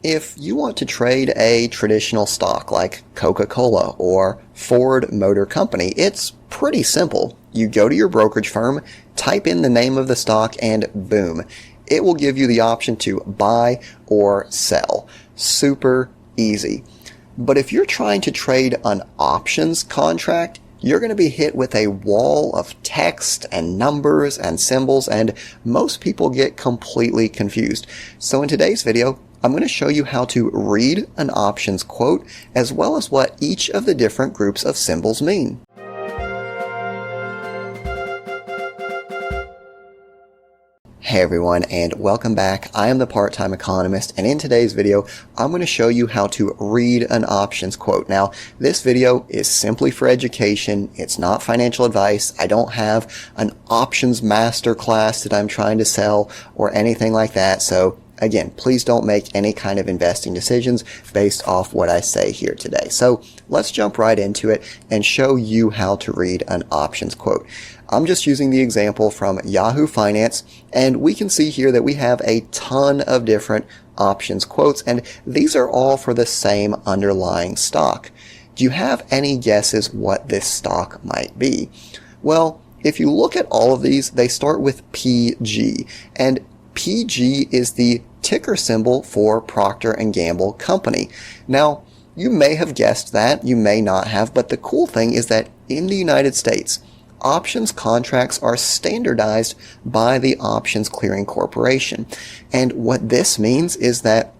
If you want to trade a traditional stock like Coca-Cola or Ford Motor Company, it's pretty simple. You go to your brokerage firm, type in the name of the stock, and boom, it will give you the option to buy or sell. Super easy. But if you're trying to trade an options contract, you're going to be hit with a wall of text and numbers and symbols, and most people get completely confused. So in today's video, I'm going to show you how to read an options quote, as well as what each of the different groups of symbols mean. Hey everyone, and welcome back. I am the Part-Time Economist, and in today's video, I'm going to show you how to read an options quote. Now, this video is simply for education. It's not financial advice. I don't have an options master class that I'm trying to sell or anything like that. So again, please don't make any kind of investing decisions based off what I say here today. So let's jump right into it and show you how to read an options quote. I'm just using the example from Yahoo Finance, and we can see here that we have a ton of different options quotes, and these are all for the same underlying stock. Do you have any guesses what this stock might be? Well, if you look at all of these, they start with PG, and PG is the ticker symbol for Procter & Gamble Company. Now, you may have guessed that, you may not have, but the cool thing is that in the United States, options contracts are standardized by the Options Clearing Corporation. And what this means is that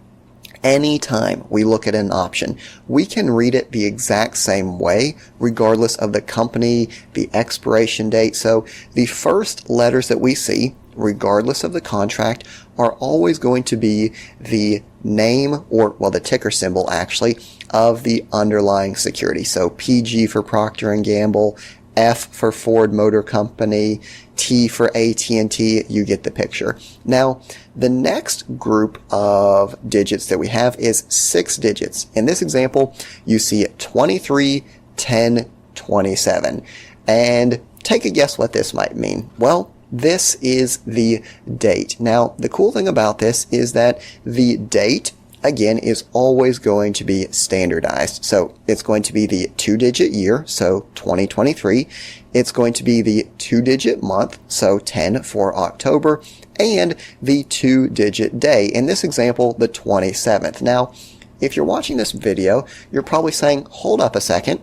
anytime we look at an option, we can read it the exact same way, regardless of the company, the expiration date. So the first letters that we see, regardless of the contract, are always going to be the name, or well, the ticker symbol actually, of the underlying security. So PG for Procter & Gamble, F for Ford Motor Company, T for AT&T, you get the picture. Now, the next group of digits that we have is 6 digits. In this example, you see 23, 10, 27. And take a guess what this might mean. Well, this is the date. Now, the cool thing about this is that the date, again, is always going to be standardized. So it's going to be the 2-digit year, so 2023. It's going to be the 2-digit month, so 10 for October, and the 2-digit day. In this example, the 27th. Now, if you're watching this video, you're probably saying, hold up a second.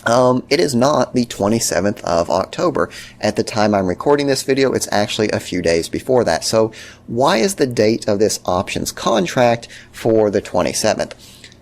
It is not the 27th of October. At the time I'm recording this video, it's actually a few days before that. So why is the date of this options contract for the 27th?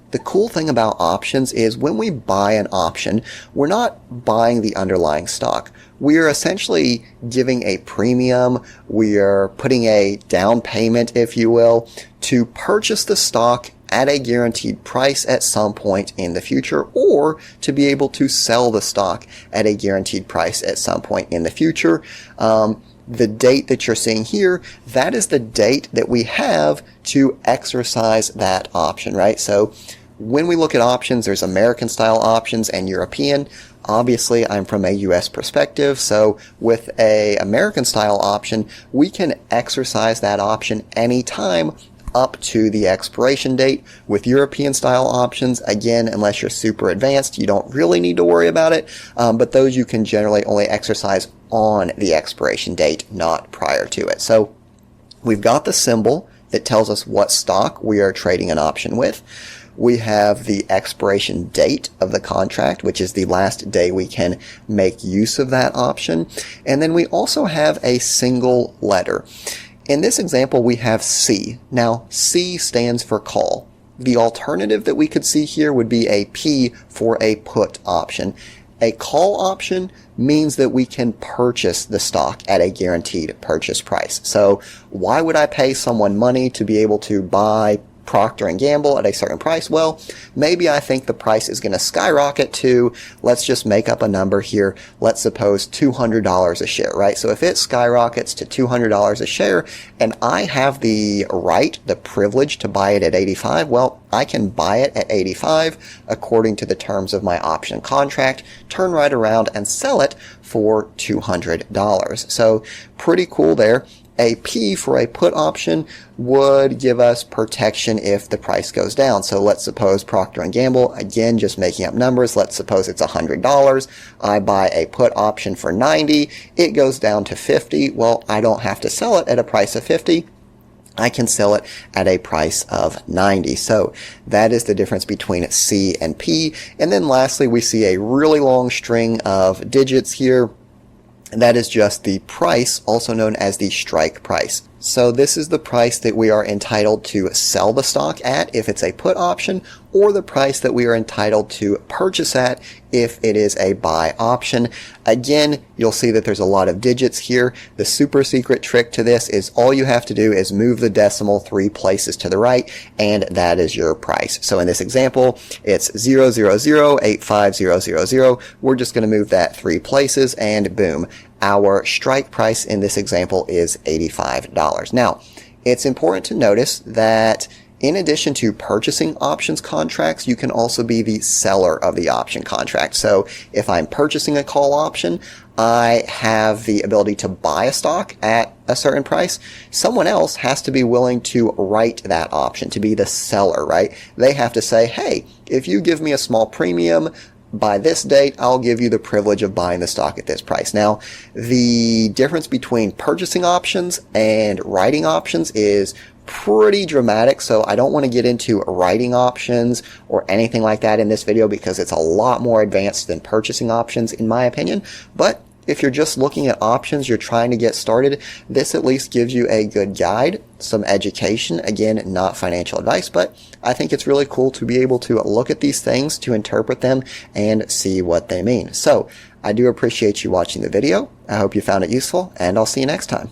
The cool thing about options is when we buy an option, we're not buying the underlying stock. We're essentially giving a premium. We're putting a down payment, if you will, to purchase the stock at a guaranteed price at some point in the future, or to be able to sell the stock at a guaranteed price at some point in the future. The date that you're seeing here, that is the date that we have to exercise that option, right? So when we look at options, there's American style options and European. Obviously, I'm from a US perspective, so with a American style option, we can exercise that option anytime up to the expiration date. With European style options, again, unless you're super advanced, you don't really need to worry about it, but those you can generally only exercise on the expiration date, not prior to it. So we've got the symbol that tells us what stock we are trading an option with. We have the expiration date of the contract, which is the last day we can make use of that option. And then we also have a single letter. In this example, we have C. Now, C stands for call. The alternative that we could see here would be a P for a put option. A call option means that we can purchase the stock at a guaranteed purchase price. So why would I pay someone money to be able to buy Procter & Gamble at a certain price? Well, maybe I think the price is going to skyrocket to, let's just make up a number here, let's suppose $200 a share, right? So if it skyrockets to $200 a share and I have the right, the privilege to buy it at 85, well, I can buy it at 85 according to the terms of my option contract, turn right around and sell it for $200. So pretty cool there. A P for a put option would give us protection if the price goes down. So let's suppose Procter & Gamble, again, just making up numbers, let's suppose it's $100. I buy a put option for $90. It goes down to $50. Well, I don't have to sell it at a price of $50. I can sell it at a price of $90. So that is the difference between C and P. And then lastly, we see a really long string of digits here. And that is just the price, also known as the strike price. So this is the price that we are entitled to sell the stock at if it's a put option, or the price that we are entitled to purchase at if it is a buy option. Again, you'll see that there's a lot of digits here. The super secret trick to this is all you have to do is move the decimal 3 places to the right, and that is your price. So in this example, it's 000,85000. We're just going to move that 3 places, and boom. Our strike price in this example is $85. Now, it's important to notice that in addition to purchasing options contracts, you can also be the seller of the option contract. So if I'm purchasing a call option, I have the ability to buy a stock at a certain price. Someone else has to be willing to write that option, to be the seller, right? They have to say, hey, if you give me a small premium, by this date, I'll give you the privilege of buying the stock at this price. Now, the difference between purchasing options and writing options is pretty dramatic, so I don't want to get into writing options or anything like that in this video because it's a lot more advanced than purchasing options in my opinion. But if you're just looking at options, you're trying to get started, this at least gives you a good guide, some education. Again, not financial advice, but I think it's really cool to be able to look at these things, to interpret them, and see what they mean. So I do appreciate you watching the video. I hope you found it useful, and I'll see you next time.